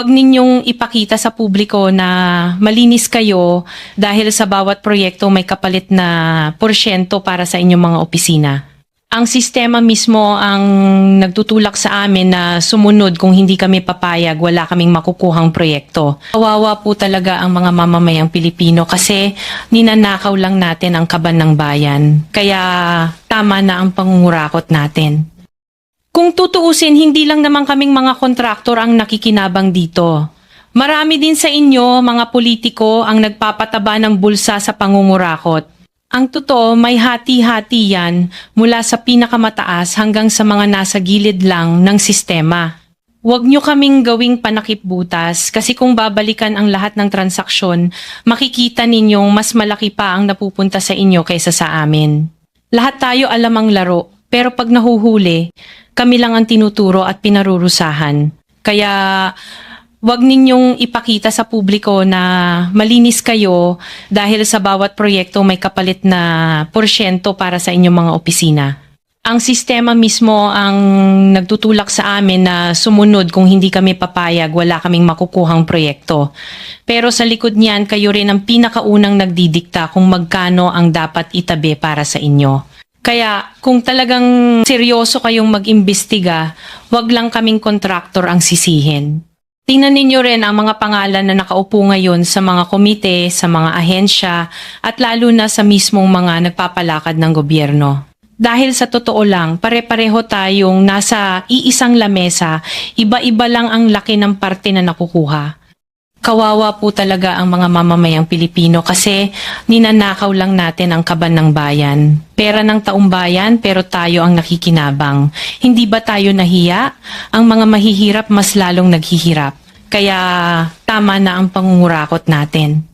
Huwag ninyong ipakita sa publiko na malinis kayo dahil sa bawat proyekto may kapalit na porsyento para sa inyong mga opisina. Ang sistema mismo ang nagtutulak sa amin na sumunod kung hindi kami papayag, wala kaming makukuhang proyekto. Kawawa po talaga ang mga mamamayang Pilipino kasi ninanakaw lang natin ang kaban ng bayan. Kaya tama na ang pangungurakot natin. Kung tutuusin, hindi lang naman kaming mga kontraktor ang nakikinabang dito. Marami din sa inyo, mga politiko, ang nagpapataba ng bulsa sa pangungurakot. Ang totoo, may hati-hati yan mula sa pinakamataas hanggang sa mga nasa gilid lang ng sistema. Huwag nyo kaming gawing panakipbutas kasi kung babalikan ang lahat ng transaksyon, makikita ninyong mas malaki pa ang napupunta sa inyo kaysa sa amin. Lahat tayo alam ang laro, pero pag nahuhuli, kami lang ang tinuturo at pinarurusahan. Kaya wag ninyong ipakita sa publiko na malinis kayo dahil sa bawat proyekto may kapalit na porsyento para sa inyong mga opisina. Ang sistema mismo ang nagtutulak sa amin na sumunod kung hindi kami papayag, wala kaming makukuhang proyekto. Pero sa likod niyan, kayo rin ang pinakaunang nagdidikta kung magkano ang dapat itabi para sa inyo. Kaya kung talagang seryoso kayong mag-imbestiga, wag lang kaming kontraktor ang sisihin. Tingnan ninyo rin ang mga pangalan na nakaupo ngayon sa mga komite, sa mga ahensya, at lalo na sa mismong mga nagpapalakad ng gobyerno. Dahil sa totoo lang, pare-pareho tayong nasa iisang lamesa, iba-iba lang ang laki ng parte na nakukuha. Kawawa po talaga ang mga mamamayang Pilipino kasi ninanakaw lang natin ang kaban ng bayan. Pera ng taumbayan pero tayo ang nakikinabang. Hindi ba tayo nahiya? Ang mga mahihirap mas lalong naghihirap. Kaya tama na ang pangungurakot natin.